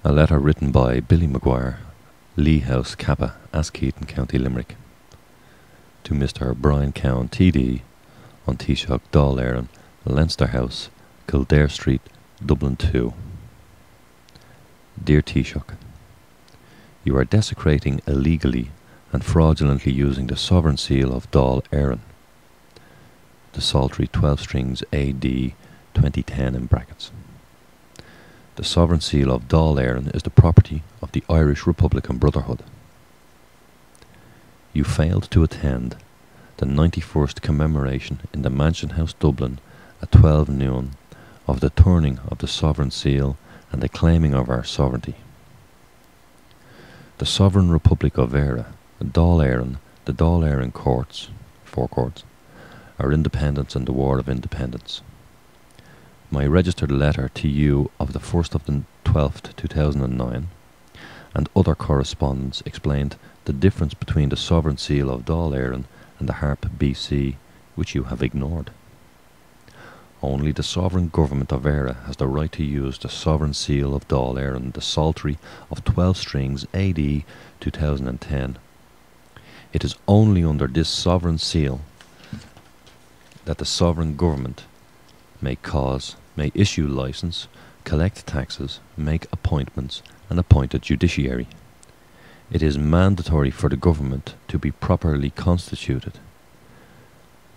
A letter written by Billy Maguire, Lee House, Kappa, Askeaton, County Limerick, to Mr. Brian Cowen, TD, on Taoiseach, Dáil Éireann, Leinster House, Kildare Street, Dublin 2. Dear Taoiseach, you are desecrating illegally and fraudulently using the sovereign seal of Dáil Éireann, the Psaltery 12 strings AD 2010 in brackets. The sovereign seal of Dáil Éireann is the property of the Irish Republican Brotherhood. You failed to attend the 91st commemoration in the Mansion House, Dublin, at 12 noon of the turning of the sovereign seal and the claiming of our sovereignty. The Sovereign Republic of Éire, Dáil Éireann, the Dáil Éireann courts, 4 courts, our independence and the War of Independence. My registered letter to you of the 1st of the 12th, 2009, and other correspondence explained the difference between the sovereign seal of Dáil Éireann and the Harp BC, which you have ignored. Only the sovereign government of Éire has the right to use the sovereign seal of Dáil Éireann, the Psaltery of 12 strings AD 2010. It is only under this sovereign seal that the sovereign government may issue license, collect taxes, make appointments, and appoint a judiciary. It is mandatory for the government to be properly constituted.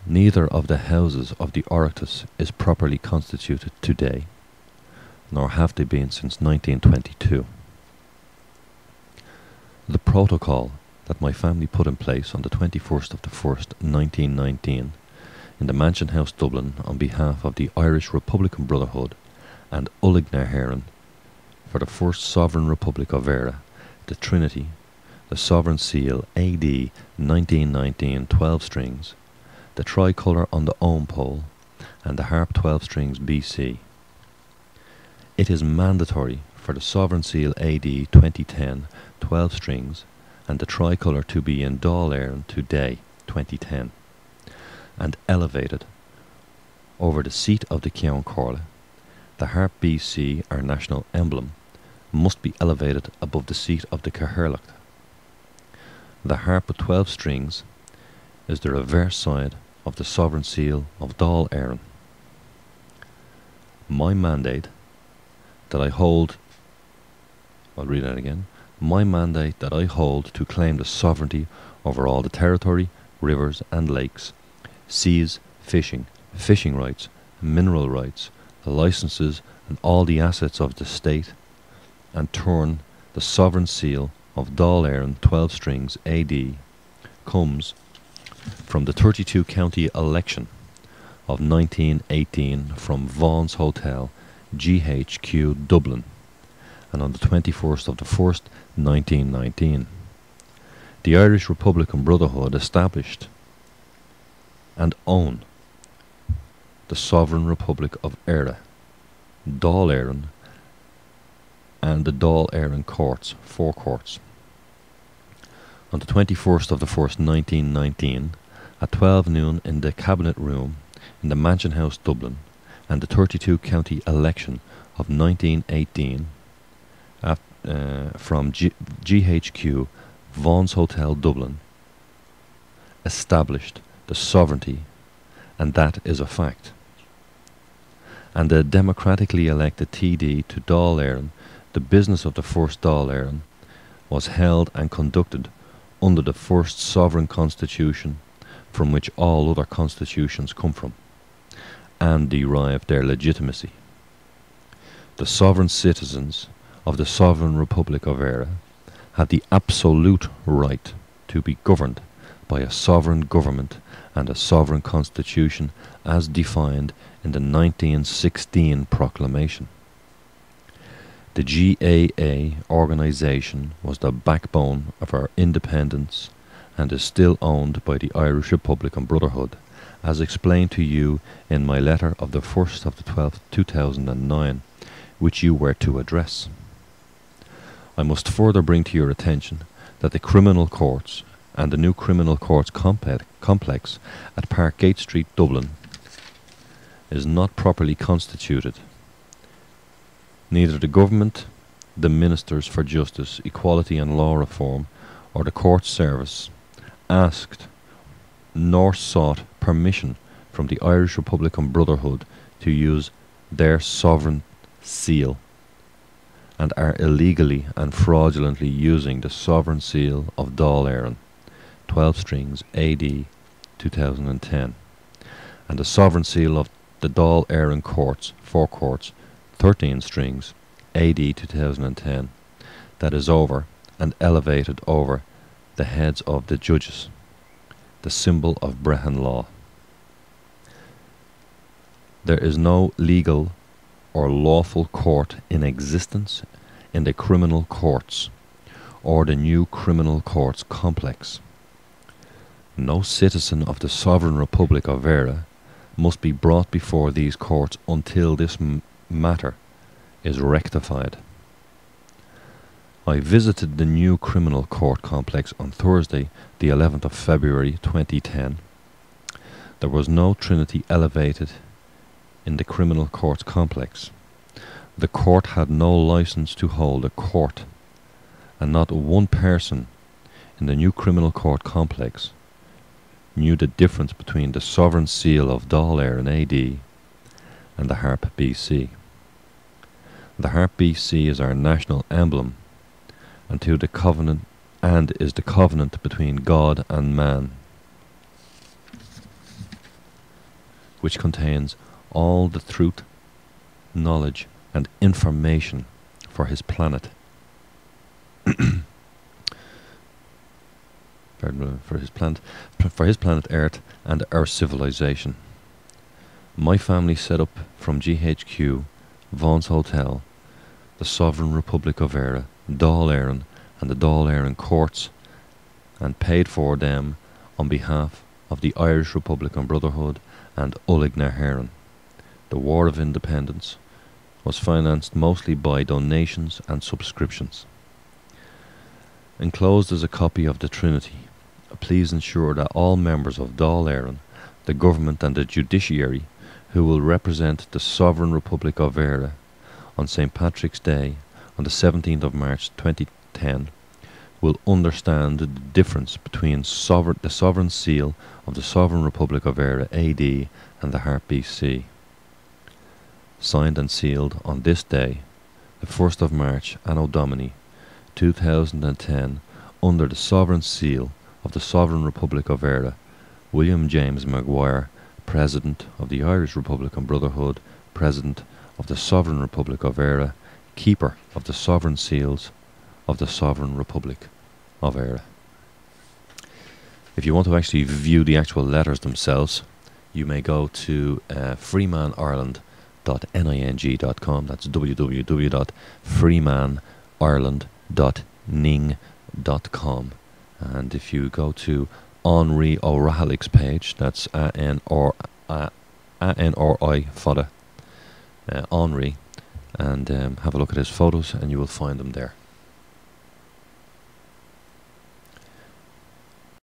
Neither of the houses of the Oireachtas is properly constituted today, nor have they been since 1922. The protocol that my family put in place on the 21st of the 1st, 1919, in the Mansion House, Dublin, on behalf of the Irish Republican Brotherhood and Ullagh na hÉireann, for the First Sovereign Republic of Éire, the Trinity, the Sovereign Seal AD 1919 12 strings, the tricolour on the ohm pole, and the Harp 12 strings BC. It is mandatory for the Sovereign Seal AD 2010 12 strings and the tricolour to be in Dáil Éireann today, 2010, and elevated over the seat of the Ceann Comhairle. The Harp BC, our national emblem, must be elevated above the seat of the Cathaoirleach. The harp with 12 strings is the reverse side of the sovereign seal of Dáil Éireann. My mandate that I hold, I'll read that again, my mandate that I hold to claim the sovereignty over all the territory, rivers and lakes, seas, fishing, fishing rights, mineral rights, the licenses and all the assets of the state, and turn the sovereign seal of Dáil Éireann 12 strings AD, comes from the 32 county election of 1918 from Vaughan's Hotel, GHQ, Dublin, and on the 21st of the 1st, 1919. The Irish Republican Brotherhood established and own the Sovereign Republic of Éire, Dáil Éireann, and the Dáil Éireann courts, 4 courts. On the 21st of the 1st, 1919, at 12 noon in the Cabinet Room in the Mansion House, Dublin, and the 32 county election of 1918 from GHQ, Vaughan's Hotel, Dublin, established the sovereignty, and that is a fact. And the democratically elected TD to Dáil Éireann, the business of the first Dáil Éireann, was held and conducted under the first sovereign constitution from which all other constitutions come from, and derive their legitimacy. The sovereign citizens of the Sovereign Republic of Éire had the absolute right to be governed by a sovereign government and a sovereign constitution as defined in the 1916 proclamation. The GAA organisation was the backbone of our independence and is still owned by the Irish Republican Brotherhood, as explained to you in my letter of the 1st of the 12th, 2009, which you were to address. I must further bring to your attention that the criminal courts and the new criminal courts complex at Parkgate Street, Dublin, is not properly constituted. Neither the government the Ministers for Justice, Equality and Law Reform, or the Court Service, asked nor sought permission from the Irish Republican Brotherhood to use their sovereign seal, and are illegally and fraudulently using the sovereign seal of Dáil Éireann, 12 strings, AD 2010, and the sovereign seal of the Dáil Éireann courts, 4 courts, 13 strings, AD 2010, that is over and elevated over the heads of the judges, the symbol of Brehon law. There is no legal or lawful court in existence in the criminal courts or the new criminal courts complex. No citizen of the Sovereign Republic of Éire must be brought before these courts until this matter is rectified. I visited the new criminal court complex on Thursday, the 11th of February 2010. There was no Trinity elevated in the criminal courts complex. The court had no license to hold a court, and not one person in the new criminal court complex knew the difference between the sovereign seal of Dáil Éireann AD and the Harp BC. The Harp BC is our national emblem, and is the covenant between God and man, which contains all the truth, knowledge, and information for his planet. for his planet Earth and our civilization. My family set up from GHQ, Vaughan's Hotel, the Sovereign Republic of Éire, Dáil Éireann, and the Dáil Éireann courts, and paid for them on behalf of the Irish Republican Brotherhood and Ulig na hÉireann. The War of Independence was financed mostly by donations and subscriptions. Enclosed is a copy of the Trinity. Please ensure that all members of Dáil Éireann, the government and the judiciary who will represent the Sovereign Republic of Éire on St. Patrick's Day on the 17th of March 2010 will understand the difference between the sovereign seal of the Sovereign Republic of Éire AD and the Harp BC. Signed and sealed on this day, the 1st of March, Anno Domini 2010, under the sovereign seal of the Sovereign Republic of Éire, William James Maguire, President of the Irish Republican Brotherhood, President of the Sovereign Republic of Éire, Keeper of the Sovereign Seals of the Sovereign Republic of Éire. If you want to actually view the actual letters themselves, you may go to freemanireland.ning.com. That's www.freemanireland.ning.com. And if you go to Henry O'Rahalik's page, that's A-N-R-I fodder, Henry, and have a look at his photos, and you will find them there.